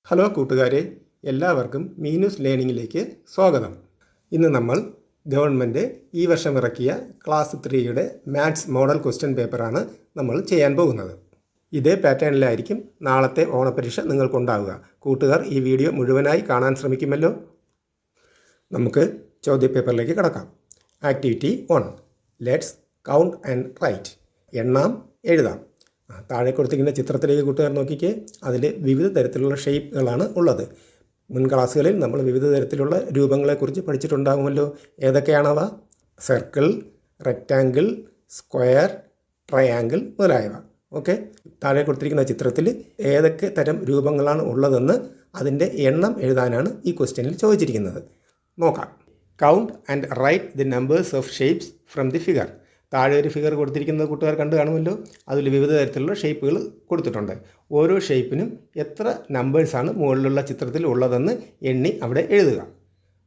Hello കൂട്ടുകാരെ, എല്ലാവർക്കും മീനൂസ് ലേണിങ്ങിലേക്ക് സ്വാഗതം. ഇന്ന് നമ്മൾ ഗവൺമെൻറ് ഈ വർഷം ഇറക്കിയ ക്ലാസ് 3യുടെ മാത്സ് മോഡൽ ക്വസ്റ്റ്യൻ പേപ്പറാണ് നമ്മൾ ചെയ്യാൻ പോകുന്നത്. ഇതേ പാറ്റേണിലായിരിക്കും നാളത്തെ ഓണപരീക്ഷ നിങ്ങൾക്കുണ്ടാവുക. കൂട്ടുകാർ ഈ വീഡിയോ മുഴുവനായി കാണാൻ ശ്രമിക്കുമല്ലോ. നമുക്ക് ചോദ്യപേപ്പറിലേക്ക് കടക്കാം. Activity 1. Let's count and write. എണ്ണാം, എഴുതാം. താഴെ കൊടുത്തിരിക്കുന്ന ചിത്രത്തിലേക്ക് കൂട്ടുകാർ നോക്കിക്കേ. അതിൽ വിവിധ തരത്തിലുള്ള ഷേപ്പുകളാണ് ഉള്ളത്. മുൻ ക്ലാസ്സുകളിൽ നമ്മൾ വിവിധ തരത്തിലുള്ള രൂപങ്ങളെക്കുറിച്ച് പഠിച്ചിട്ടുണ്ടാകുമല്ലോ. ഏതൊക്കെയാണവ? സർക്കിൾ, റെക്റ്റാങ്കിൾ, സ്ക്വയർ, ട്രയാങ്കിൾ മുതലായവ. ഓക്കെ, താഴെ കൊടുത്തിരിക്കുന്ന ചിത്രത്തിൽ ഏതൊക്കെ തരം രൂപങ്ങളാണ് ഉള്ളതെന്ന് അതിൻ്റെ എണ്ണം എഴുതാനാണ് ഈ ക്വസ്റ്റ്യനിൽ ചോദിച്ചിരിക്കുന്നത്. നോക്കാം. Count and write the numbers of shapes from the figure. താഴെ ഒരു ഫിഗർ കൊടുത്തിരിക്കുന്നത് കൂട്ടുകാർ കണ്ടു കാണുമല്ലോ. അതിൽ വിവിധ തരത്തിലുള്ള ഷേപ്പുകൾ കൊടുത്തിട്ടുണ്ട്. ഓരോ ഷേപ്പിനും എത്ര നമ്പേഴ്സാണ് മുകളിലുള്ള ചിത്രത്തിൽ ഉള്ളതെന്ന് എണ്ണി അവിടെ എഴുതുക.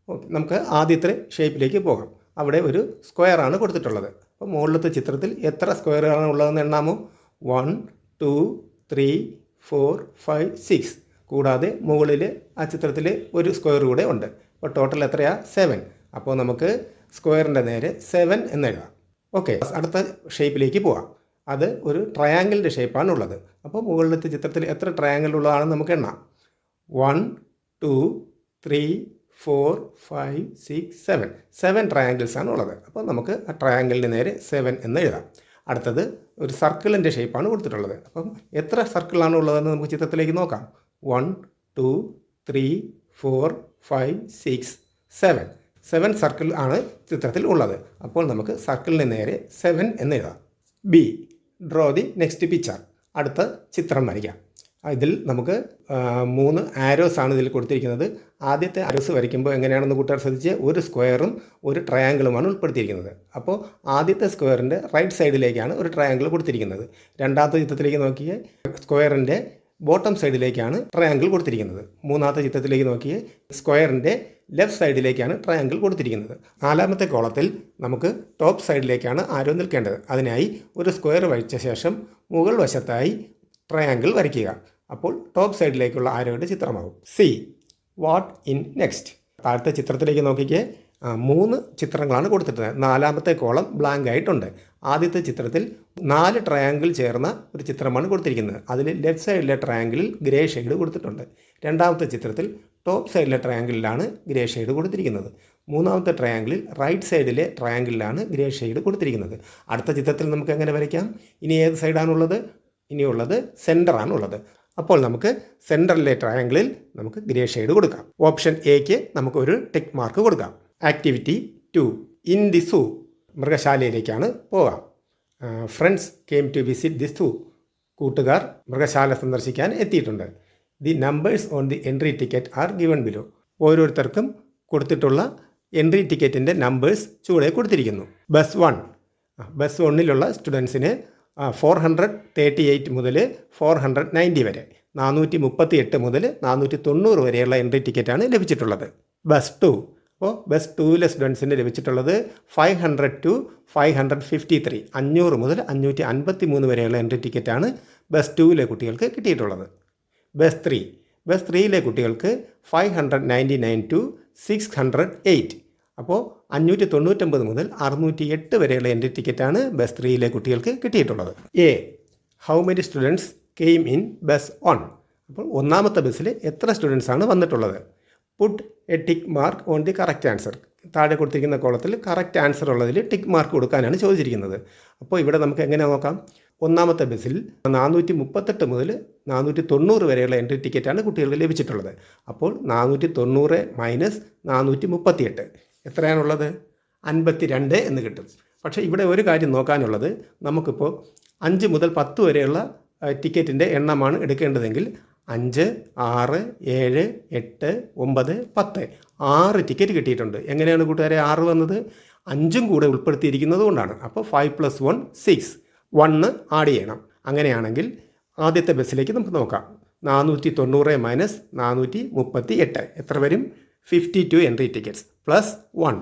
ഓക്കെ, നമുക്ക് ആദ്യത്തെ ഷേപ്പിലേക്ക് പോകാം. അവിടെ ഒരു സ്ക്വയറാണ് കൊടുത്തിട്ടുള്ളത്. അപ്പോൾ മുകളിലത്തെ ചിത്രത്തിൽ എത്ര സ്ക്വയറുകളാണ് ഉള്ളതെന്ന് എണ്ണാമോ? 1, 2, 3, 4, 5, 6. കൂടാതെ മുകളിൽ ആ ചിത്രത്തിൽ ഒരു സ്ക്വയർ കൂടെ ഉണ്ട്. അപ്പോൾ ടോട്ടൽ എത്രയാണ്? 7. അപ്പോൾ നമുക്ക് സ്ക്വയറിൻ്റെ നേരെ 7 എന്നെഴുതാം. ഓക്കെ, അടുത്ത ഷേപ്പിലേക്ക് പോവാം. അത് ഒരു ട്രയാങ്കിളിൻ്റെ ഷേപ്പാണ് ഉള്ളത്. അപ്പോൾ മുകളിലത്തെ ചിത്രത്തിൽ എത്ര ട്രയാങ്കിൾ ഉള്ളതാണെന്ന് നമുക്ക് എണ്ണാം. 1, 2, 3, 4, 5, 6, 7. 7 ട്രയാങ്കിൾസ് ആണ് ഉള്ളത്. അപ്പോൾ നമുക്ക് ആ ട്രയാങ്കിളിന് നേരെ 7 എന്ന് എഴുതാം. അടുത്തത് ഒരു സർക്കിളിൻ്റെ ഷേപ്പാണ് കൊടുത്തിട്ടുള്ളത്. അപ്പം എത്ര സർക്കിളാണ് ഉള്ളതെന്ന് നമുക്ക് ചിത്രത്തിലേക്ക് നോക്കാം. 1, 2, 3, 4, 5, 6, 7. 7 സർക്കിൾ ആണ് ചിത്രത്തിൽ ഉള്ളത്. അപ്പോൾ നമുക്ക് സർക്കിളിന് നേരെ 7 എന്ന് എഴുതാം. B. Draw the next picture. അടുത്ത ചിത്രം വരയ്ക്കാം. ഇതിൽ നമുക്ക് 3 ആരോസ് ആണ് ഇതിൽ കൊടുത്തിരിക്കുന്നത്. ആദ്യത്തെ ആരോസ് വരയ്ക്കുമ്പോൾ എങ്ങനെയാണെന്ന് കൂട്ടുകാർ ശ്രദ്ധിച്ച്, ഒരു സ്ക്വയറും ഒരു ട്രയാങ്കിളുമാണ് ഉൾപ്പെടുത്തിയിരിക്കുന്നത്. അപ്പോൾ ആദ്യത്തെ സ്ക്വയറിൻ്റെ റൈറ്റ് സൈഡിലേക്കാണ് ഒരു ട്രയാങ്കിൾ കൊടുത്തിരിക്കുന്നത്. രണ്ടാമത്തെ ചിത്രത്തിലേക്ക് നോക്കിയേ, സ്ക്വയറിൻ്റെ ബോട്ടം സൈഡിലേക്കാണ് ട്രയാങ്കിൾ കൊടുത്തിരിക്കുന്നത്. മൂന്നാമത്തെ ചിത്രത്തിലേക്ക് നോക്കിയേ, സ്ക്വയറിൻ്റെ ലെഫ്റ്റ് സൈഡിലേക്കാണ് ട്രയാങ്കിൾ കൊടുത്തിരിക്കുന്നത്. നാലാമത്തെ കോളത്തിൽ നമുക്ക് ടോപ്പ് സൈഡിലേക്കാണ് ആരോ നിൽക്കേണ്ടത്. അതിനായി ഒരു സ്ക്വയർ വരച്ച ശേഷം മുകൾ വശത്തായി ട്രയാങ്കിൾ വരയ്ക്കുക. അപ്പോൾ ടോപ്പ് സൈഡിലേക്കുള്ള ആരോയുടെ ചിത്രമാകും. സി. What in next. താഴത്തെ ചിത്രത്തിലേക്ക് നോക്കിക്കേ, 3 ചിത്രങ്ങളാണ് കൊടുത്തിട്ടുള്ളത്. നാലാമത്തെ കോളം ബ്ലാങ്ക് ആയിട്ടുണ്ട്. ആദ്യത്തെ ചിത്രത്തിൽ 4 ട്രയാങ്കിൾ ചേർന്ന ഒരു ചിത്രമാണ് കൊടുത്തിരിക്കുന്നത്. അതിൽ ലെഫ്റ്റ് സൈഡിലെ ട്രയാങ്കിളിൽ ഗ്രേ ഷെയ്ഡ് കൊടുത്തിട്ടുണ്ട്. രണ്ടാമത്തെ ചിത്രത്തിൽ ടോപ്പ് സൈഡിലെ ട്രയാങ്കിളിലാണ് ഗ്രേ ഷെയ്ഡ് കൊടുത്തിരിക്കുന്നത്. മൂന്നാമത്തെ ട്രയാങ്കിളിൽ റൈറ്റ് സൈഡിലെ ട്രയാങ്കിളിലാണ് ഗ്രേ ഷെയ്ഡ് കൊടുത്തിരിക്കുന്നത്. അടുത്ത ചിത്രത്തിൽ നമുക്ക് എങ്ങനെ വരയ്ക്കാം? ഇനി ഏത് സൈഡാണുള്ളത്? ഇനിയുള്ളത് സെൻറ്ററാണുള്ളത്. അപ്പോൾ നമുക്ക് സെൻറ്ററിലെ ട്രയാങ്കിളിൽ നമുക്ക് ഗ്രേ ഷെയ്ഡ് കൊടുക്കാം. ഓപ്ഷൻ എക്ക് നമുക്ക് ഒരു ടിക്ക് മാർക്ക് കൊടുക്കാം. ആക്ടിവിറ്റി 2. In the zoo. മൃഗശാലയിലേക്കാണ് പോകാം. Friends came to visit the zoo. കൂട്ടുകാർ മൃഗശാല സന്ദർശിക്കാൻ എത്തിയിട്ടുണ്ട്. The numbers on the entry ticket are given below. ഓരോരുത്തർക്കും കൊടുത്തിട്ടുള്ള എൻട്രി ടിക്കറ്റിൻ്റെ നമ്പേഴ്സ് ചുവടെ കൊടുത്തിരിക്കുന്നു. ബസ് 1. ബസ് 1ലുള്ള സ്റ്റുഡൻസിന് 438 മുതൽ 490 വരെ, 438 മുതൽ 490 വരെയുള്ള എൻട്രി ടിക്കറ്റാണ് ലഭിച്ചിട്ടുള്ളത്. ബസ് 2. അപ്പോൾ ബസ് 2ലെ സ്റ്റുഡൻസിന് ലഭിച്ചിട്ടുള്ളത് 500 to 553, 500 മുതൽ 553 വരെയുള്ള എൻട്രി ടിക്കറ്റാണ് ബസ് 2ലെ കുട്ടികൾക്ക് കിട്ടിയിട്ടുള്ളത്. ബസ് 3. ബസ് 3ലെ കുട്ടികൾക്ക് 599 to 608. അപ്പോൾ 599 മുതൽ 608 വരെയുള്ള എൻട്രി ടിക്കറ്റാണ് ബസ് 3ലെ കുട്ടികൾക്ക് കിട്ടിയിട്ടുള്ളത്. A. How many students came in bus 1. അപ്പോൾ ഒന്നാമത്തെ ബസ്സിൽ എത്ര സ്റ്റുഡൻസ് ആണ് വന്നിട്ടുള്ളത്? Put a tick mark on the correct answer. താഴെ കൊടുത്തിരിക്കുന്ന കോളത്തിൽ കറക്റ്റ് ആൻസർ ഉള്ളതിൽ ടിക്ക് മാർക്ക് കൊടുക്കാനാണ് ചോദിച്ചിരിക്കുന്നത്. അപ്പോൾ ഇവിടെ നമുക്ക് എങ്ങനെ നോക്കാം? ഒന്നാമത്തെ ബസ്സിൽ 438 മുതൽ 490 വരെയുള്ള എൻട്രി ടിക്കറ്റാണ് കുട്ടികൾക്ക് ലഭിച്ചിട്ടുള്ളത്. അപ്പോൾ 490 മൈനസ് 438 എത്രയാണുള്ളത്? 52 എന്ന് കിട്ടും. പക്ഷേ ഇവിടെ ഒരു കാര്യം നോക്കാനുള്ളത്, നമുക്കിപ്പോൾ 5 മുതൽ 10 വരെയുള്ള ടിക്കറ്റിൻ്റെ എണ്ണമാണ് എടുക്കേണ്ടതെങ്കിൽ 5, 6, 7, 8, 9, 10 6 ടിക്കറ്റ് കിട്ടിയിട്ടുണ്ട്. എങ്ങനെയാണ് കൂട്ടുകാരെ 6 വന്നത്? 5ഉം കൂടെ ഉൾപ്പെടുത്തിയിരിക്കുന്നത് കൊണ്ടാണ്. അപ്പോൾ 5 + 1 6, 1 ആഡ് ചെയ്യണം. അങ്ങനെയാണെങ്കിൽ ആദ്യത്തെ ബസ്സിലേക്ക് നമുക്ക് നോക്കാം. 490 മൈനസ് 438 എത്ര വരും? 52 എൻട്രി ടിക്കറ്റ്സ് പ്ലസ് 1.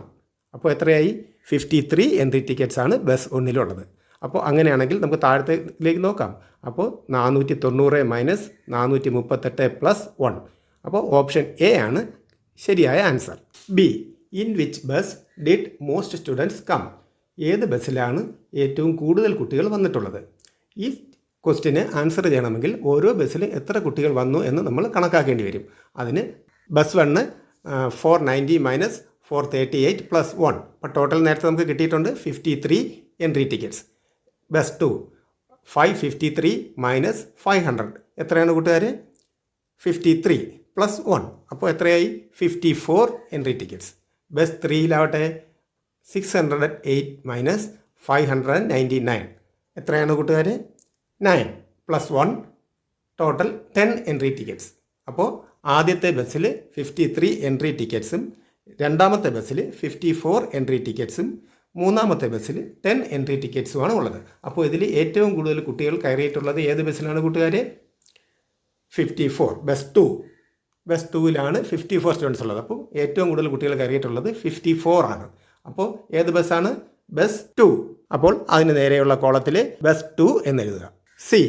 അപ്പോൾ എത്രയായി? 53 എൻട്രി ടിക്കറ്റ്സ് ആണ് ബസ് 1ലുള്ളത്. അപ്പോൾ അങ്ങനെയാണെങ്കിൽ നമുക്ക് താഴത്തേക്ക് നോക്കാം. അപ്പോൾ 490 മൈനസ് 438 പ്ലസ് 1, അപ്പോൾ ഓപ്ഷൻ എ ആണ് ശരിയായ answer. B, in which bus did most students come? ഏത് ബസ്സിലാണ് ഏറ്റവും കൂടുതൽ കുട്ടികൾ വന്നിട്ടുള്ളത്? ഈ ക്വസ്റ്റ്യന് ആൻസർ ചെയ്യണമെങ്കിൽ ഓരോ ബസ്സിൽ എത്ര കുട്ടികൾ വന്നു എന്ന് നമ്മൾ കണക്കാക്കേണ്ടി വരും. അതിന് ബസ് 1 490 മൈനസ് 438 പ്ലസ് 1. അപ്പോൾ ടോട്ടൽ നേരത്തെ നമുക്ക് കിട്ടിയിട്ടുണ്ട് 53 എൻട്രി ടിക്കറ്റ്സ്. ബസ് 2 553 മൈനസ് 500 എത്രയാണ് കൂട്ടുകാർ? 53 പ്ലസ് 1. അപ്പോൾ എത്രയായി? 54 എൻട്രി ടിക്കറ്റ്സ്. ബസ് 3ലാവട്ടെ 608 മൈനസ് 599 എത്രയാണ് കൂട്ടുകാർ? 9 പ്ലസ് 1 ടോട്ടൽ 10 എൻട്രി ടിക്കറ്റ്സ്. അപ്പോൾ ആദ്യത്തെ ബസ്സിൽ 53 എൻട്രി ടിക്കറ്റ്സും രണ്ടാമത്തെ ബസ്സിൽ 54 എൻട്രി ടിക്കറ്റ്സും മൂന്നാമത്തെ ബസ്സിൽ 10 എൻട്രി ടിക്കറ്റ്സുമാണ് ഉള്ളത്. അപ്പോൾ ഇതിൽ ഏറ്റവും കൂടുതൽ കുട്ടികൾ കയറിയിട്ടുള്ളത് ഏത് ബസ്സിലാണ് കൂട്ടുകാർ? 54. ബസ് 2ലാണ് 54 സ്റ്റുഡൻസ് ഉള്ളത്. അപ്പോൾ ഏറ്റവും കൂടുതൽ കുട്ടികൾ കയറിയിട്ടുള്ളത് 54 ആണ്. അപ്പോൾ ഏത് ബസ്സാണ്? ബസ് 2. അപ്പോൾ അതിന് നേരെയുള്ള കോളത്തിൽ ബസ് 2 എന്നെഴുതുക. C,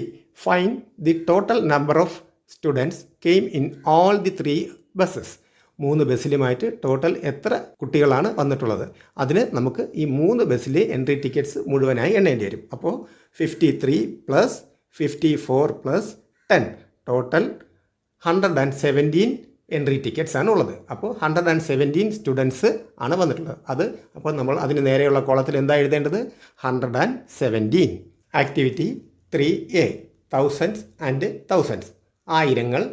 find the total number of students came in all the 3 buses. 3 ബസ്സിലുമായിട്ട് ടോട്ടൽ എത്ര കുട്ടികളാണ് വന്നിട്ടുള്ളത്? അതിന് നമുക്ക് ഈ 3 ബസ്സിലെ എൻട്രി ടിക്കറ്റ്സ് മുഴുവനായി എണ്ണേണ്ടി വരും. അപ്പോൾ 53 plus 54 plus 10 total 117 entry tickets ആണ് ഉള്ളത്. അപ്പോൾ 117 സ്റ്റുഡൻസ് ആണ് വന്നിട്ടുള്ളത്. അപ്പോൾ നമ്മൾ അതിന് നേരെയുള്ള കോളത്തിൽ എന്താ എഴുതേണ്ടത്? 117. Activity 3A, thousands and thousands. ആയിരങ്ങൾ.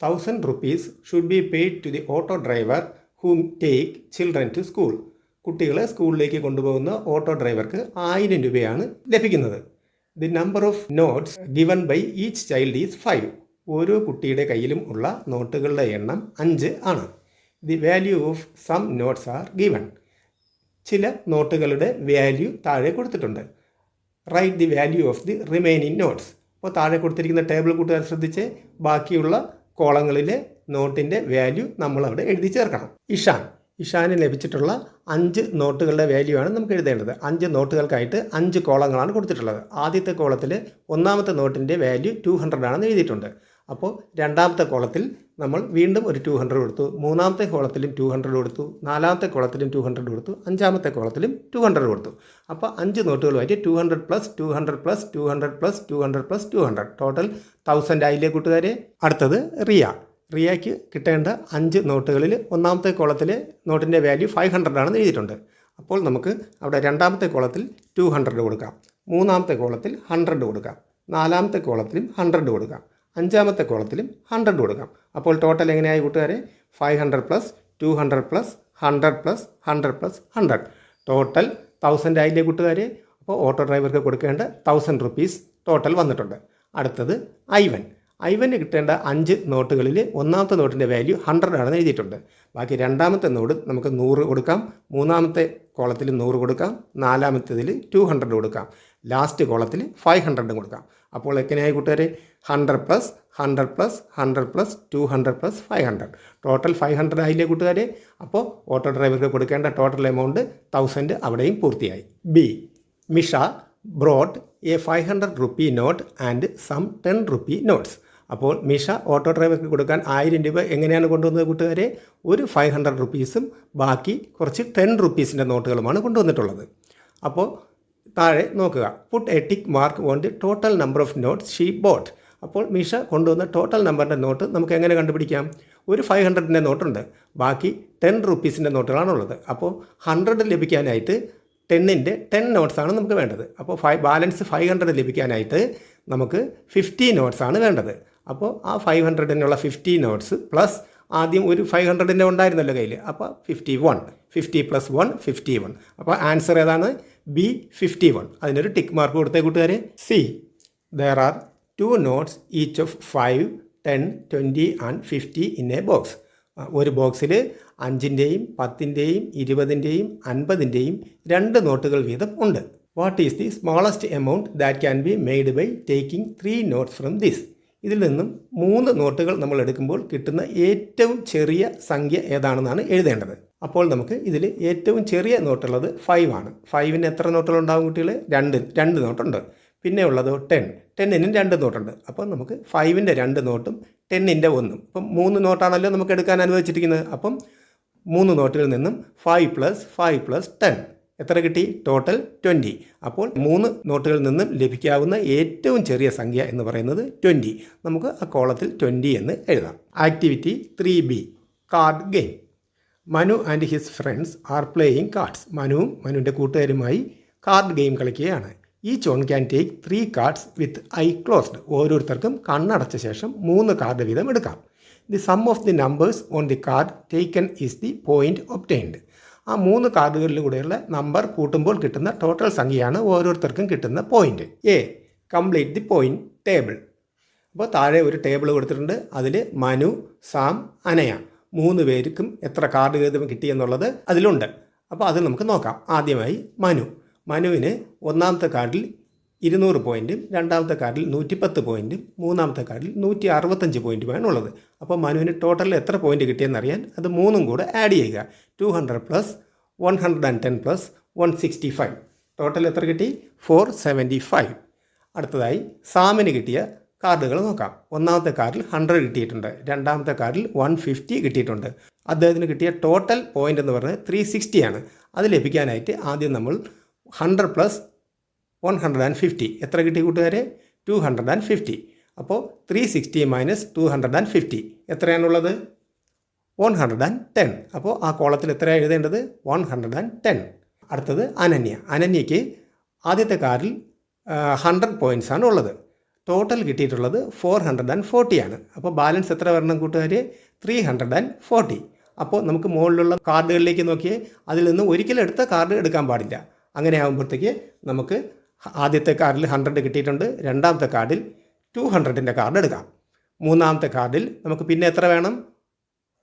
1000 rupees should be paid to the auto driver whom take children to school. കുട്ടികളെ സ്കൂളിലേക്ക് കൊണ്ടുപോകുന്ന ഓട്ടോ ഡ്രൈവർക്ക് 1000 രൂപയാണ് ലഭിക്കുന്നത്. The number of notes given by each child is 5. ഓരോ കുട്ടിയുടെ കയ്യിലും ഉള്ള നോട്ടുകളുടെ എണ്ണം 5 ആണ്. The value of some notes are given. ചില നോട്ടുകളുടെ വാല്യൂ താഴെ കൊടുത്തിട്ടുണ്ട്. Write the value of the remaining notes. അപ്പോൾ താഴെ കൊടുത്തിരിക്കുന്ന ടേബിൾ കൂട്ടുകാർ ശ്രദ്ധിച്ച് ബാക്കിയുള്ള കോളങ്ങളിലെ നോട്ടിൻ്റെ വാല്യൂ നമ്മളവിടെ എഴുതി ചേർക്കണം. ഇഷാന് ലഭിച്ചിട്ടുള്ള 5 നോട്ടുകളുടെ വാല്യൂ ആണ് നമുക്ക് എഴുതേണ്ടത്. 5 നോട്ടുകൾക്കായിട്ട് 5 കോളങ്ങളാണ് കൊടുത്തിട്ടുള്ളത്. ആദ്യത്തെ കോളത്തിൽ ഒന്നാമത്തെ നോട്ടിൻ്റെ വാല്യൂ 200 ആണെന്ന് എഴുതിയിട്ടുണ്ട്. അപ്പോൾ രണ്ടാമത്തെ കോളത്തിൽ നമ്മൾ വീണ്ടും ഒരു 200 കൊടുത്തു. മൂന്നാമത്തെ കോളത്തിലും 200 കൊടുത്തു. നാലാമത്തെ കോളത്തിലും 200 കൊടുത്തു. അഞ്ചാമത്തെ കോളത്തിലും 200 കൊടുത്തു. അപ്പോൾ 5 നോട്ടുകളുമായിട്ട് 200 plus 200 plus 200 plus 200 plus 200 total 1000 ആയില്ലേ കൂട്ടുകാരെ. അടുത്തത് റിയയ്ക്ക് കിട്ടേണ്ട 5 നോട്ടുകളിൽ ഒന്നാമത്തെ കോളത്തിലെ നോട്ടിൻ്റെ വാല്യൂ 500 ആണെന്ന് എഴുതിയിട്ടുണ്ട്. അപ്പോൾ നമുക്ക് അവിടെ രണ്ടാമത്തെ കോളത്തിൽ 200 കൊടുക്കാം. മൂന്നാമത്തെ കോളത്തിൽ 100 കൊടുക്കാം. നാലാമത്തെ കോളത്തിലും 100 കൊടുക്കാം. അഞ്ചാമത്തെ കോളത്തിലും 100 കൊടുക്കാം. അപ്പോൾ ടോട്ടൽ എങ്ങനെയായി കൂട്ടുകാരെ? 500 plus 200 plus 100 plus 100 plus 100 total 1000 ആയില്ലേ കൂട്ടുകാരെ. അപ്പോൾ ഓട്ടോ ഡ്രൈവർക്ക് കൊടുക്കേണ്ട 1000 rupees ടോട്ടൽ വന്നിട്ടുണ്ട്. അടുത്തത് ഐവന് കിട്ടേണ്ട 5 നോട്ടുകളിൽ ഒന്നാമത്തെ നോട്ടിൻ്റെ വാല്യൂ 100 ആണെന്ന് എഴുതിയിട്ടുണ്ട്. ബാക്കി രണ്ടാമത്തെ നോട്ട് നമുക്ക് 100 കൊടുക്കാം. മൂന്നാമത്തെ കോളത്തിൽ 100 കൊടുക്കാം. നാലാമത്തേതിൽ 200 കൊടുക്കാം. ലാസ്റ്റ് കോളത്തിൽ 500 കൊടുക്കാം. അപ്പോൾ എങ്ങനെയായി കൂട്ടുകാരെ? 100 plus 100 plus 100 plus 200 plus 500 total 500 ആയില്ലേ കൂട്ടുകാരെ. അപ്പോൾ ഓട്ടോ ഡ്രൈവർക്ക് കൊടുക്കേണ്ട ടോട്ടൽ എമൗണ്ട് 1000 അവിടെയും പൂർത്തിയായി. B, Misha brought a 500 rupee note and some 10 rupee notes. അപ്പോൾ മിഷ ഓട്ടോ ഡ്രൈവർക്ക് കൊടുക്കാൻ 1000 രൂപ എങ്ങനെയാണ് കൊണ്ടുവന്നത് കൂട്ടുകാരെ? ഒരു 500 rupeesഉം ബാക്കി കുറച്ച് 10 rupeesൻ്റെ നോട്ടുകളുമാണ് കൊണ്ടുവന്നിട്ടുള്ളത്. അപ്പോൾ താഴെ നോക്കുക. Put a tick mark on the total number of notes she boat. അപ്പോൾ മിഷ കൊണ്ടുവന്ന ടോട്ടൽ നമ്പറിൻ്റെ നോട്ട് നമുക്ക് എങ്ങനെ കണ്ടുപിടിക്കാം? ഒരു 500ൻ്റെ നോട്ടുണ്ട്. ബാക്കി 10 rupeesൻ്റെ നോട്ടുകളാണുള്ളത്. അപ്പോൾ 100 ലഭിക്കാനായിട്ട് 10ൻ്റെ 10 നോട്ട്സാണ് നമുക്ക് വേണ്ടത്. അപ്പോൾ ബാലൻസ് 500 ലഭിക്കാനായിട്ട് നമുക്ക് 50 നോട്ട്സാണ് വേണ്ടത്. അപ്പോൾ ആ 500നുള്ള 50 നോട്ട്സ് പ്ലസ് ആദ്യം ഒരു 500ൻ്റെ ഉണ്ടായിരുന്നല്ലോ കയ്യിൽ. അപ്പോൾ 51. 50 പ്ലസ് 1 51. അപ്പോൾ ആൻസർ ഏതാണ്? ബി 51. അതിനൊരു ടിക്ക് മാർക്ക് കൊടുത്തേ കൂട്ടുകാരെ. C, there are 2 notes each of 5, 10, 20 and 50 in A box. ഒരു ബോക്സിൽ 5ൻ്റെയും 10ൻ്റെയും 20ൻ്റെയും 50ൻ്റെയും 2 നോട്ടുകൾ വീതം ഉണ്ട്. What is the smallest amount that can be made by taking 3 notes from this. ഇതിൽ നിന്നും 3 നോട്ടുകൾ നമ്മൾ എടുക്കുമ്പോൾ കിട്ടുന്ന ഏറ്റവും ചെറിയ സംഖ്യ ഏതാണെന്നാണ് എഴുതേണ്ടത്. അപ്പോൾ നമുക്ക് ഇതിൽ ഏറ്റവും ചെറിയ നോട്ടുള്ളത് 5 ആണ്. 5ന് എത്ര നോട്ടുകളുണ്ടാവും കുട്ടികൾ? 2 നോട്ടുണ്ട്. പിന്നെ ഉള്ളത് 10. 10നും 2 നോട്ടുണ്ട്. അപ്പോൾ നമുക്ക് 5ൻ്റെ 2 നോട്ടും 10ൻ്റെ 1. അപ്പം 3 നോട്ടാണല്ലോ നമുക്ക് എടുക്കാൻ അനുവദിച്ചിരിക്കുന്നത്. അപ്പം 3 നോട്ടുകളിൽ നിന്നും 5 + 5 + 10 എത്ര കിട്ടി? ടോട്ടൽ 20. അപ്പോൾ 3 നോട്ടുകളിൽ നിന്നും ലഭിക്കാവുന്ന ഏറ്റവും ചെറിയ സംഖ്യ എന്ന് പറയുന്നത് 20. നമുക്ക് ആ കോളത്തിൽ 20 എന്ന് എഴുതാം. Activity 3B, card game. Manu and his friends are playing cards. മനുവും മനുവിൻ്റെ കൂട്ടുകാരുമായി കാർഡ് ഗെയിം കളിക്കുകയാണ്. Each one can take 3 cards with eye closed. ഓരോരുത്തർക്കും കണ്ണടച്ച ശേഷം 3 കാർഡ് വീതം എടുക്കാം. The sum of the numbers on the card taken is the point obtained. ആ 3 കാർഡുകളിലൂടെയുള്ള നമ്പർ കൂട്ടുമ്പോൾ കിട്ടുന്ന ടോട്ടൽ സംഖ്യയാണ് ഓരോരുത്തർക്കും കിട്ടുന്ന point. A, complete the point table. അപ്പോൾ താഴെ ഒരു ടേബിൾ കൊടുത്തിട്ടുണ്ട്. അതിൽ മനു, സാം, അനയ 3 പേർക്കും എത്ര കാർഡ് വീതം കിട്ടിയെന്നുള്ളത് അതിലുണ്ട്. അപ്പോൾ അത് നമുക്ക് നോക്കാം. ആദ്യമായി മനുവിന് ഒന്നാമത്തെ കാർഡിൽ 200 പോയിൻറ്റും, രണ്ടാമത്തെ കാർഡിൽ 110 പോയിൻറ്റും, മൂന്നാമത്തെ കാർഡിൽ 165 പോയിൻറ്റുമാണ് ഉള്ളത്. അപ്പോൾ മനുവിന് ടോട്ടലിൽ എത്ര പോയിൻറ്റ് കിട്ടിയെന്നറിയാൻ അത് 3ഉം കൂടെ ആഡ് ചെയ്യുക. 200 + 110 + 165. ടോട്ടൽ എത്ര കിട്ടി? 475. അടുത്തതായി സാമിന് കിട്ടിയ കാർഡുകൾ നോക്കാം. ഒന്നാമത്തെ കാർഡിൽ 100 കിട്ടിയിട്ടുണ്ട്, രണ്ടാമത്തെ കാർഡിൽ 150 കിട്ടിയിട്ടുണ്ട്. അദ്ദേഹത്തിന് കിട്ടിയ ടോട്ടൽ പോയിൻ്റ് എന്ന് പറഞ്ഞാൽ 360 ആണ്. അത് ലഭിക്കാനായിട്ട് ആദ്യം നമ്മൾ 100 + 150 എത്ര കിട്ടി കൂട്ടുകാരെ? 250. അപ്പോൾ 360 - 250 എത്രയാണുള്ളത്? 110. അപ്പോൾ ആ കോളത്തിൽ എത്രയാണ് എഴുതേണ്ടത്? 110. അടുത്തത് അനന്യയ്ക്ക് ആദ്യത്തെ കാർഡിൽ 100 പോയിൻറ്റ്സ് ആണ് ഉള്ളത്. ടോട്ടൽ കിട്ടിയിട്ടുള്ളത് 440 ആണ്. അപ്പോൾ ബാലൻസ് എത്ര വരണം കൂട്ടുകാർ? 340. അപ്പോൾ നമുക്ക് മുകളിലുള്ള കാർഡുകളിലേക്ക് നോക്കിയേ, അതിൽ നിന്ന് ഒരിക്കലും എടുത്ത കാർഡ് എടുക്കാൻ പാടില്ല. അങ്ങനെ ആകുമ്പോഴത്തേക്ക് നമുക്ക് ആദ്യത്തെ കാർഡിൽ 100 കിട്ടിയിട്ടുണ്ട്, രണ്ടാമത്തെ കാർഡിൽ 200ൻ്റെ കാർഡ് എടുക്കാം. മൂന്നാമത്തെ കാർഡിൽ നമുക്ക് പിന്നെ എത്ര വേണം?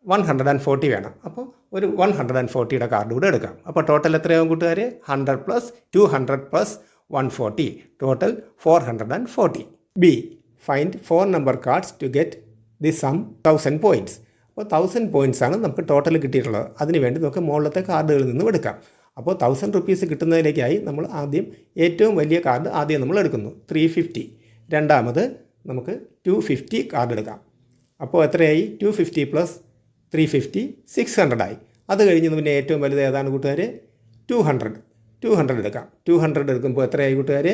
140 വേണം. അപ്പോൾ ഒരു 140യുടെ കാർഡ് കൂടെ എടുക്കാം. അപ്പോൾ ടോട്ടൽ എത്രയാവും കൂട്ടുകാർ? 100 + 200 + 140, total 440. B, find 4 number cards to get the sum 1000 points. അപ്പോൾ 1000 പോയിൻറ്റ്സ് ആണ് നമുക്ക് ടോട്ടൽ കിട്ടിയിട്ടുള്ളത്. അതിനുവേണ്ടി നമുക്ക് മുകളിലത്തെ കാർഡുകളിൽ നിന്നും എടുക്കാം. അപ്പോൾ 1000 റുപ്പീസ് കിട്ടുന്നതിലേക്കായി നമ്മൾ ആദ്യം ഏറ്റവും വലിയ കാർഡ് ആദ്യം നമ്മൾ എടുക്കുന്നു, 350. രണ്ടാമത് നമുക്ക് 250 കാർഡ് എടുക്കാം. അപ്പോൾ എത്രയായി? 250 + 350 600 ആയി. അത് കഴിഞ്ഞ് പിന്നെ ഏറ്റവും വലുത് ഏതാണ് കൂട്ടുകാർ? 200 എടുക്കാം. 200 എടുക്കുമ്പോൾ എത്രയായി കൂട്ടുകാർ?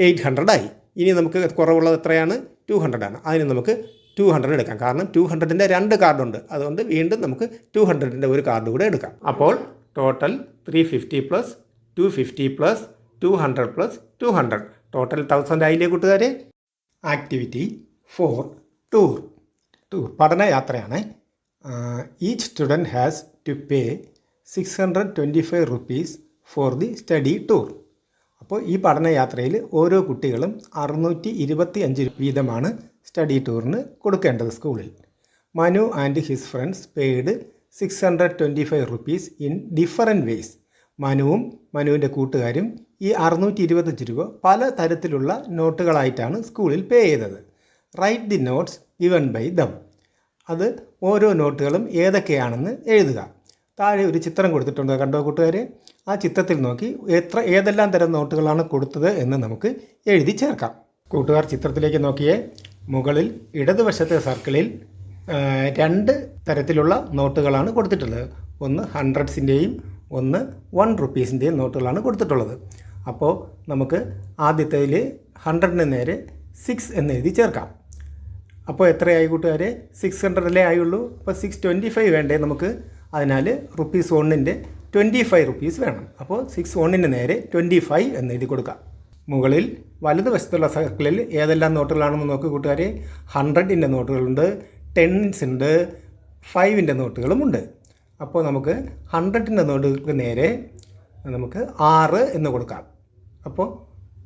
800 ആയി. ഇനി നമുക്ക് കുറവുള്ളത് എത്രയാണ്? 200 ആണ്. അതിന് നമുക്ക് 200 എടുക്കാം. കാരണം 200ൻ്റെ 2 കാർഡുണ്ട്. അതുകൊണ്ട് വീണ്ടും നമുക്ക് 200ൻ്റെ ഒരു കാർഡ് കൂടെ എടുക്കാം. അപ്പോൾ ടോട്ടൽ 350 + 250 + 200 + 200 ടോട്ടൽ 1000 ആയില്ലേ കൂട്ടുകാരെ? Activity 4, tour. പഠനയാത്രയാണ്. Each student has to pay 625 rupees for the study tour. അപ്പോൾ ഈ പഠനയാത്രയിൽ ഓരോ കുട്ടികളും 625 വീതമാണ് സ്റ്റഡി ടൂറിന് കൊടുക്കേണ്ടത് സ്കൂളിൽ. Manu and his friends paid 625 rupees in different ways. മനുവിൻ്റെ കൂട്ടുകാരും ഈ 625 രൂപ പല തരത്തിലുള്ള നോട്ടുകളായിട്ടാണ് സ്കൂളിൽ പേ ചെയ്തത്. Write the notes given by them. അത് ഓരോ നോട്ടുകളും ഏതൊക്കെയാണെന്ന് എഴുതുക. താഴെ ഒരു ചിത്രം കൊടുത്തിട്ടുണ്ട്, കണ്ടോ കൂട്ടുകാർ? ആ ചിത്രത്തിൽ നോക്കി ഏതെല്ലാം തരം നോട്ടുകളാണ് കൊടുത്തത് എന്ന് നമുക്ക് എഴുതി ചേർക്കാം. കൂട്ടുകാർ ചിത്രത്തിലേക്ക് നോക്കിയേ. മുകളിൽ ഇടതുവശത്തെ സർക്കിളിൽ 2 തരത്തിലുള്ള നോട്ടുകളാണ് കൊടുത്തിട്ടുള്ളത്. ഒന്ന് 100ൻ്റെയും ഒന്ന് 1 റുപ്പീസിൻ്റെയും നോട്ടുകളാണ് കൊടുത്തിട്ടുള്ളത്. അപ്പോൾ നമുക്ക് ആദ്യത്തേതിൽ 100ന് നേരെ 6 എന്ന് എഴുതി ചേർക്കാം. അപ്പോൾ എത്രയായി കൂട്ടുകാരെ? 600 ആയുള്ളൂ. അപ്പോൾ 625 വേണ്ടേ നമുക്ക്? അതിനാൽ ₹1ൻ്റെ 25 റുപ്പീസ് വേണം. അപ്പോൾ 61ന് നേരെ 25 എന്ന് എഴുതി കൊടുക്കാം. മുകളിൽ വലതുവശത്തുള്ള സർക്കിളിൽ ഏതെല്ലാം നോട്ടുകളാണെന്ന് നോക്കി കൂട്ടുകാരെ. 100ൻ്റെ നോട്ടുകളുണ്ട്, 10s ഉണ്ട്, 5ൻ്റെ നോട്ടുകളുമുണ്ട്. അപ്പോൾ നമുക്ക് 100ൻ്റെ നോട്ടുകൾക്ക് നേരെ നമുക്ക് 6 എന്ന് കൊടുക്കാം. അപ്പോൾ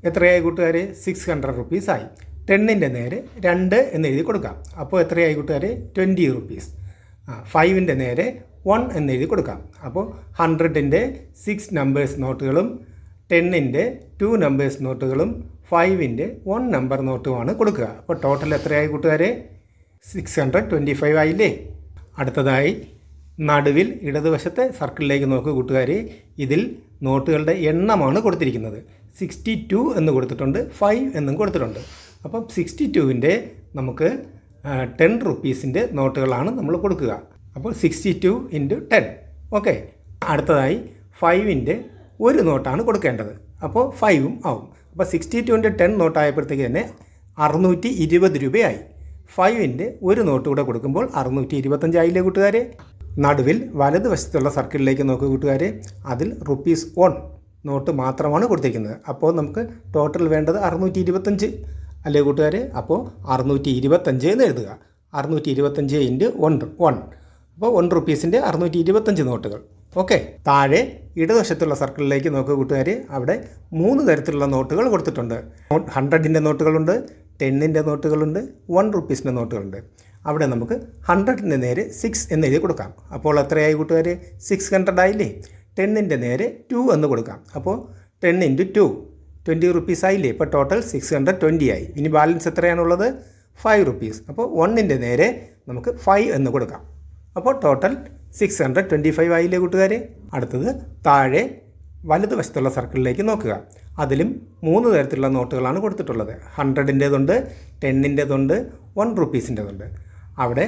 എത്രയായി കൂട്ടുകാരെ? 600 റുപ്പീസ് ആയി. 10ൻ്റെ നേരെ 2 എന്ന് എഴുതി കൊടുക്കാം. അപ്പോൾ എത്രയായി കൂട്ടുകാരെ? 20 റുപ്പീസ്. 5ൻ്റെ നേരെ 1 എന്ന് എഴുതി കൊടുക്കാം. അപ്പോൾ 100ൻ്റെ 6 നമ്പേഴ്സ് നോട്ടുകളും 10ൻ്റെ 2 നമ്പേഴ്സ് നോട്ടുകളും 5ൻ്റെ 1 നമ്പർ നോട്ടുമാണ് കൊടുക്കുക. അപ്പോൾ ടോട്ടൽ എത്രയായി കൂട്ടുകാരെ? 625 ആയില്ലേ? അടുത്തതായി നടുവിൽ ഇടതുവശത്തെ സർക്കിളിലേക്ക് നോക്കുക കൂട്ടുകാരെ. ഇതിൽ നോട്ടുകളുടെ എണ്ണമാണ് കൊടുത്തിരിക്കുന്നത്. 62 എന്ന് കൊടുത്തിട്ടുണ്ട്, 5 എന്നും കൊടുത്തിട്ടുണ്ട്. അപ്പം 62വിൻ്റെ നമുക്ക് 10 റുപ്പീസിൻ്റെ നോട്ടുകളാണ് നമ്മൾ കൊടുക്കുക. അപ്പോൾ 62 × 10. ഓക്കെ. അടുത്തതായി 5ൻ്റെ ഒരു നോട്ടാണ് കൊടുക്കേണ്ടത്. അപ്പോൾ 5ഉം ആവും. അപ്പോൾ 62 × 10 നോട്ടായപ്പോഴത്തേക്ക് തന്നെ 620 രൂപയായി. 5ൻ്റെ ഒരു നോട്ട് കൂടെ കൊടുക്കുമ്പോൾ 625 ആയില്ലേ കൂട്ടുകാരെ? നടുവിൽ വലതുവശത്തുള്ള സർക്കിളിലേക്ക് നോക്കുക കൂട്ടുകാരെ. അതിൽ ₹1 നോട്ട് മാത്രമാണ് കൊടുത്തിരിക്കുന്നത്. അപ്പോൾ നമുക്ക് ടോട്ടൽ വേണ്ടത് 625 അല്ലേ കൂട്ടുകാരെ? അപ്പോൾ 625 എന്ന് എഴുതുക. 625 × 1. അപ്പോൾ 1 റുപ്പീസിൻ്റെ 625 നോട്ടുകൾ. ഓക്കെ. താഴെ ഇടതുവശത്തുള്ള സർക്കിളിലേക്ക് നോക്കുക കൂട്ടുകാർ. അവിടെ 3 തരത്തിലുള്ള നോട്ടുകൾ കൊടുത്തിട്ടുണ്ട്. 100ൻ്റെ നോട്ടുകളുണ്ട്, 10ൻ്റെ നോട്ടുകളുണ്ട്, 1 റുപ്പീസിൻ്റെ നോട്ടുകളുണ്ട്. അവിടെ നമുക്ക് 100ൻ്റെ നേരെ 6 എന്ന് എഴുതി കൊടുക്കാം. അപ്പോൾ എത്രയായി കൂട്ടുകാർ? 600 ആയില്ലേ? 10ൻ്റെ നേരെ 2 എന്ന് കൊടുക്കാം. അപ്പോൾ 10 × 2 20 റുപ്പീസ് ആയില്ലേ? ഇപ്പോൾ ടോട്ടൽ 620 ആയി. ഇനി ബാലൻസ് എത്രയാണുള്ളത്? 5 റുപ്പീസ്. അപ്പോൾ 1ൻ്റെ നേരെ നമുക്ക് 5 എന്ന് കൊടുക്കാം. അപ്പോൾ ടോട്ടൽ 625 ആയില്ലേ കൂട്ടുകാരെ? അടുത്തത് താഴെ വലതുവശത്തുള്ള സർക്കിളിലേക്ക് നോക്കുക. അതിലും 3 തരത്തിലുള്ള നോട്ടുകളാണ് കൊടുത്തിട്ടുള്ളത്. 100ൻ്റേതുണ്ട്, 10ൻ്റേതുണ്ട്, 1 റുപ്പീസിൻ്റേതുണ്ട്. അവിടെ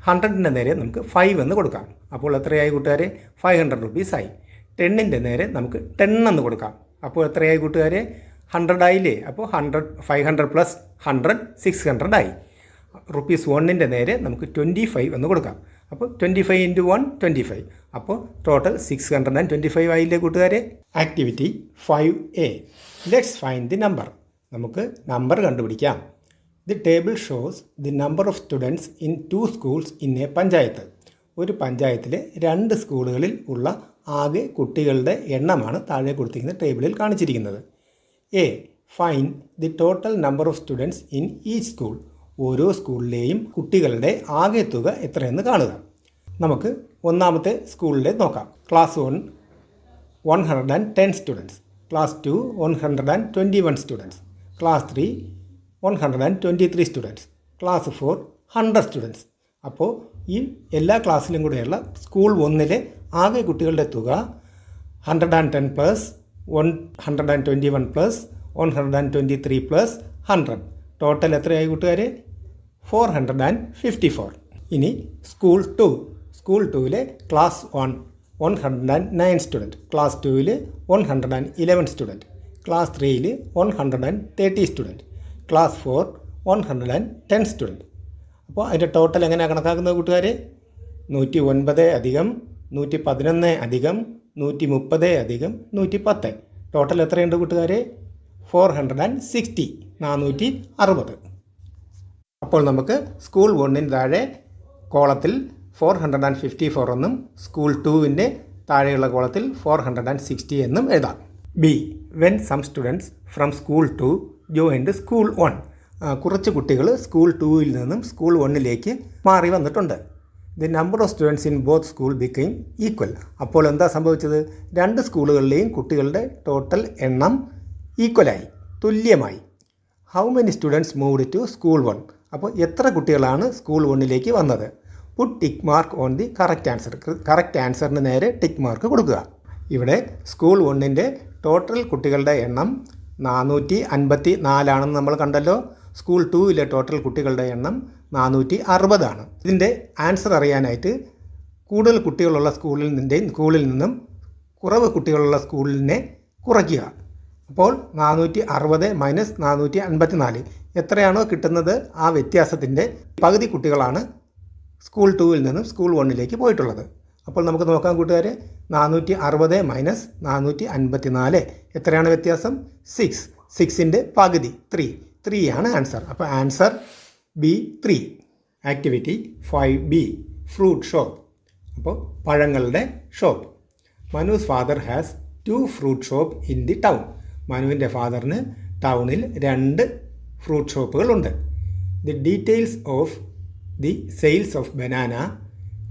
100ൻ്റെ നേരെ നമുക്ക് 5 എന്ന് കൊടുക്കാം. അപ്പോൾ എത്രയായി കൂട്ടുകാരെ? 500 റുപ്പീസായി. 10ൻ്റെ നേരെ നമുക്ക് 10 എന്ന് കൊടുക്കാം. അപ്പോൾ എത്രയായി കൂട്ടുകാരെ? 100 ആയില്ലേ? അപ്പോൾ 500 + 100 600 ആയി. ₹1ൻ്റെ നേരെ നമുക്ക് 25 എന്ന് കൊടുക്കാം. അപ്പോൾ 25 × 1 25. അപ്പോൾ ടോട്ടൽ 625 ആയില്ലേ കൂട്ടുകാരെ? Activity 5A. Let's find the number. നമുക്ക് നമ്പർ കണ്ടുപിടിക്കാം. The table shows the number of students in 2 schools in A panchayat. ഒരു പഞ്ചായത്തിലെ 2 സ്കൂളുകളിൽ ഉള്ള ആകെ കുട്ടികളുടെ എണ്ണമാണ് താഴെ കൊടുത്തിരിക്കുന്ന ടേബിളിൽ കാണിച്ചിരിക്കുന്നത്. A. Find the total number of students in each school. ഓരോ സ്കൂളിലെയും കുട്ടികളുടെ ആകെ തുക എത്രയെന്ന് കാണുക. നമുക്ക് ഒന്നാമത്തെ സ്കൂളിലെ നോക്കാം. Class 1 110 students, class 2 121 students, class 3 123 students, class 4 100 students. അപ്പോൾ ഈ എല്ലാ ക്ലാസ്സിലും കൂടെയുള്ള സ്കൂൾ 1ലെ ആകെ കുട്ടികളുടെ തുക 110 + 121 + 123 + 100. ടോട്ടൽ എത്രയായി കൂട്ടുകാരെ? 454. ഇനി സ്കൂൾ 2. സ്കൂൾ 2ലെ ക്ലാസ് 1 109 സ്റ്റുഡൻറ്റ്, ക്ലാസ് 2ൽ 111 സ്റ്റുഡൻറ്റ്, ക്ലാസ് 3ൽ 130 സ്റ്റുഡൻറ്റ്, ക്ലാസ് 4 110 സ്റ്റുഡൻറ്റ്. അപ്പോൾ അതിൻ്റെ ടോട്ടൽ എങ്ങനെയാണ് കണക്കാക്കുന്നത് കൂട്ടുകാരെ? 109 + 111 + 130 + 110. ടോട്ടൽ എത്രയുണ്ട് കൂട്ടുകാരെ? 460. 460. അപ്പോൾ നമുക്ക് സ്കൂൾ 1ന് താഴെ കോളത്തിൽ 454 എന്നും സ്കൂൾ 2ൻ്റെ താഴെയുള്ള കോളത്തിൽ 460 എന്നും എഴുതാം. B. When some students from school 2 joined school 1. കുറച്ച് കുട്ടികൾ സ്കൂൾ 2ൽ നിന്നും സ്കൂൾ 1ലേക്ക് മാറി വന്നിട്ടുണ്ട്. The number of students in both school became equal. അപ്പോൾ എന്താ സംഭവിച്ചത്? 2 സ്കൂളുകളിലെയും കുട്ടികളുടെ ടോട്ടൽ എണ്ണം ഈക്വലായി, തുല്യമായി. How many students moved to school 1. അപ്പോൾ എത്ര കുട്ടികളാണ് സ്കൂൾ 1ലേക്ക് വന്നത്? Put tick mark on the correct answer. Correct ആൻസറിന് നേരെ ടിക്ക് മാർക്ക് കൊടുക്കുക. ഇവിടെ സ്കൂൾ 1ൻ്റെ ടോട്ടൽ കുട്ടികളുടെ എണ്ണം 454 ആണെന്ന് നമ്മൾ കണ്ടല്ലോ. സ്കൂൾ 2ലെ ടോട്ടൽ കുട്ടികളുടെ എണ്ണം 460 ആണ്. ഇതിൻ്റെ ആൻസർ അറിയാനായിട്ട് കൂടുതൽ കുട്ടികളുള്ള സ്കൂളിൽ നിന്നും കുറവ് കുട്ടികളുള്ള സ്കൂളിനെ കുറയ്ക്കുക. അപ്പോൾ 460 - 454 എത്രയാണോ കിട്ടുന്നത് ആ വ്യത്യാസത്തിൻ്റെ പകുതി കുട്ടികളാണ് സ്കൂൾ 2ൽ നിന്നും സ്കൂൾ 1ലേക്ക് പോയിട്ടുള്ളത്. അപ്പോൾ നമുക്ക് നോക്കാം കൂട്ടുകാരെ. 460 - 454 എത്രയാണ് വ്യത്യാസം? 6. 6ൻ്റെ പകുതി 3 ആണ് ആൻസർ. അപ്പോൾ answer B 3. Activity 5B. Fruit shop. അപ്പോൾ പഴങ്ങളുടെ shop. Manu's father has 2 fruit shop in the town. മനുവിൻ്റെ ഫാദറിന് ടൗണിൽ 2 ഫ്രൂട്ട് ഷോപ്പുകളുണ്ട്. The details of the sales of banana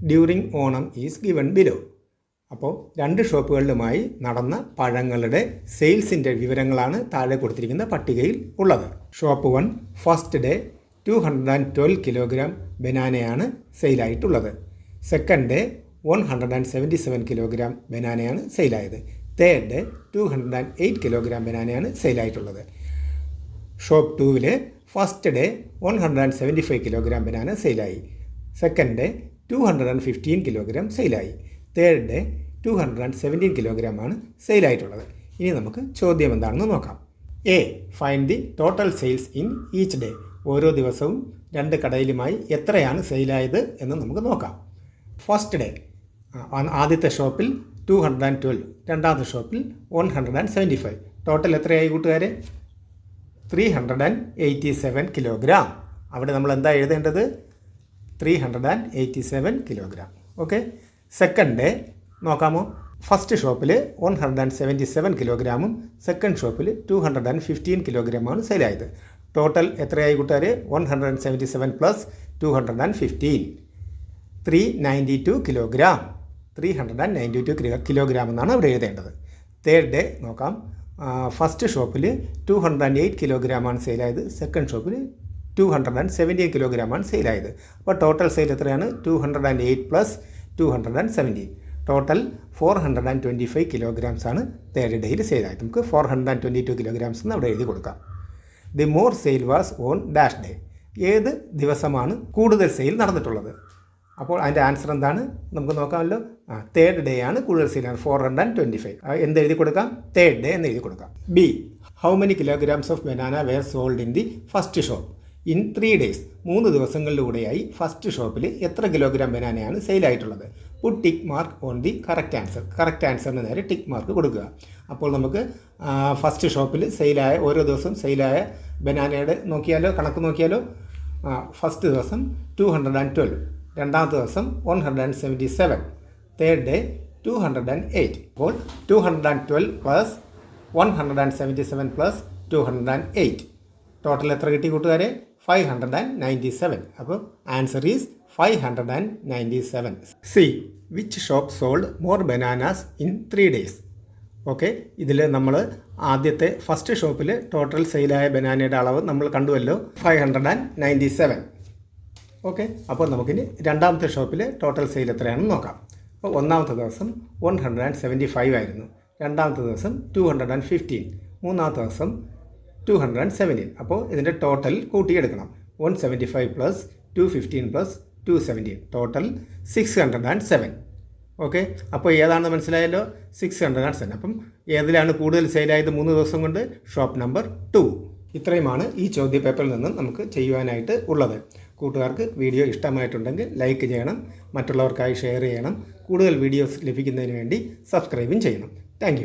during Onam is given below. അപ്പോൾ 2 ഷോപ്പുകളിലുമായി നടന്ന പഴങ്ങളുടെ സെയിൽസിൻ്റെ വിവരങ്ങളാണ് താഴെ കൊടുത്തിരിക്കുന്ന പട്ടികയിൽ ഉള്ളത്. ഷോപ്പ് 1 ഫസ്റ്റ് ഡേ 212 കിലോഗ്രാം ബനാനയാണ് സെയിലായിട്ടുള്ളത്. സെക്കൻഡ് ഡേ 177 കിലോഗ്രാം ബനാനയാണ് സെയിലായത്. തേർഡ് ഡേ 208 കിലോഗ്രാം ബനാനയാണ് സെയിലായിട്ടുള്ളത്. ഷോപ്പ് 2-ൽ ഫസ്റ്റ് ഡേ 175 കിലോഗ്രാം ബനാന സെയിലായി. സെക്കൻഡ് ഡേ 215 കിലോഗ്രാം സെയിലായി. തേർഡ് ഡേ 217 കിലോഗ്രാമാണ് സെയിലായിട്ടുള്ളത്. ഇനി നമുക്ക് ചോദ്യം എന്താണെന്ന് നോക്കാം. A, find the total sales in each day. ഓരോ ദിവസവും 2 കടയിലുമായി എത്രയാണ് സെയിലായത് എന്ന് നമുക്ക് നോക്കാം. ഫസ്റ്റ് ഡേ ആദ്യത്തെ ഷോപ്പിൽ 212, രണ്ടാമത്തെ ഷോപ്പിൽ 175. ടോട്ടൽ എത്രയായി കൂട്ടുകാരെ? 387 കിലോഗ്രാം. അവിടെ നമ്മൾ എന്താ എഴുതേണ്ടത്? 387 കിലോഗ്രാം. ഓക്കെ. സെക്കൻഡ് ഡേ നോക്കാമോ? ഫസ്റ്റ് ഷോപ്പിൽ 177 കിലോഗ്രാമും സെക്കൻഡ് ഷോപ്പിൽ 215 കിലോഗ്രാമാണ് സെയിലായത്. ടോട്ടൽ എത്രയായി കൂട്ടുകാർ? 177 പ്ലസ് 215, 392 കിലോഗ്രാം. 392 കിലോഗ്രാം എന്നാണ് അവിടെ എഴുതേണ്ടത്. തേർഡ് ഡേ നോക്കാം. ഫസ്റ്റ് ഷോപ്പിൽ 208 കിലോഗ്രാമാണ് സെയിലായത്. സെക്കൻഡ് ഷോപ്പിൽ 217 കിലോഗ്രാമാണ് സെയിലായത്. അപ്പോൾ ടോട്ടൽ സെയിൽ എത്രയാണ്? 208 പ്ലസ് 217. ടോട്ടൽ 425 കിലോഗ്രാംസ് ആണ് തേർഡ് ഡേയിൽ സെയിലായത്. നമുക്ക് 422 കിലോഗ്രാംസ് എന്ന് അവിടെ എഴുതി കൊടുക്കാം. The more sale was on dash day. ഏത് ദിവസമാണ് കൂടുതൽ സെയിൽ നടന്നിട്ടുള്ളത്? അപ്പോൾ അതിൻ്റെ ആൻസർ എന്താണ്? നമുക്ക് നോക്കാമല്ലോ. തേർഡ് ഡേ ആണ് കൂടുതൽ സെയിലാണ്, 425. എന്ത് എഴുതി കൊടുക്കാം? തേർഡ് ഡേ എന്ന് എഴുതി കൊടുക്കാം. B, how many kilograms of banana were sold in the first shop in 3 days. 3 ദിവസങ്ങളിലൂടെയായി ഫസ്റ്റ് ഷോപ്പിൽ എത്ര കിലോഗ്രാം ബനാനയാണ് സെയിലായിട്ടുള്ളത്? Put tick mark on the correct answer. Correct ആൻസറിന് നേരെ ടിക്ക് മാർക്ക് കൊടുക്കുക. അപ്പോൾ നമുക്ക് ഫസ്റ്റ് ഷോപ്പിൽ സെയിലായ ഓരോ ദിവസവും സെയിലായ ബനാനയുടെ കണക്ക് നോക്കിയാലോ. ഫസ്റ്റ് ദിവസം 212, രണ്ടാമത്തെ ദിവസം 177, തേർഡ് ഡേ 208. അപ്പോൾ 212 പ്ലസ് 177 പ്ലസ് 208 ടോട്ടൽ എത്ര കിട്ടി കൂട്ടുകാരെ? 597. അപ്പോൾ answer is 597. C, which shop sold more bananas in 3 days. Okay, ഇതിൽ നമ്മൾ ആദ്യത്തെ ഫസ്റ്റ് ഷോപ്പിൽ ടോട്ടൽ സെയിലായ ബനാനയുടെ അളവ് നമ്മൾ കണ്ടുവല്ലോ, 597. ഓക്കെ, അപ്പോൾ നമുക്കിനി രണ്ടാമത്തെ ഷോപ്പിൽ ടോട്ടൽ സെയിൽ എത്രയാണെന്ന് നോക്കാം. അപ്പോൾ ഒന്നാമത്തെ ദിവസം 175 ആയിരുന്നു. രണ്ടാമത്തെ ദിവസം 215, മൂന്നാമത്തെ ദിവസം 217. അപ്പോൾ ഇതിൻ്റെ ടോട്ടൽ കൂട്ടിയെടുക്കണം. 175 പ്ലസ് 215 പ്ലസ് 217, ടോട്ടൽ 607. ഓക്കെ, അപ്പോൾ ഏതാണെന്ന് മനസ്സിലായല്ലോ? 607. അപ്പം ഏതിലാണ് കൂടുതൽ സെയിലായത് 3 ദിവസം കൊണ്ട്? Shop number 2. ഇത്രയുമാണ് ഈ ചോദ്യപേപ്പറിൽ നിന്ന് നമുക്ക് ചെയ്യുവാനായിട്ട് ഉള്ളത്. കൂട്ടുകാർക്ക് വീഡിയോ ഇഷ്ടമായിട്ടുണ്ടെങ്കിൽ ലൈക്ക് ചെയ്യണം, മറ്റുള്ളവർക്കായി ഷെയർ ചെയ്യണം, കൂടുതൽ വീഡിയോസ് ലഭിക്കുന്നതിന് വേണ്ടി സബ്സ്ക്രൈബും ചെയ്യണം. താങ്ക്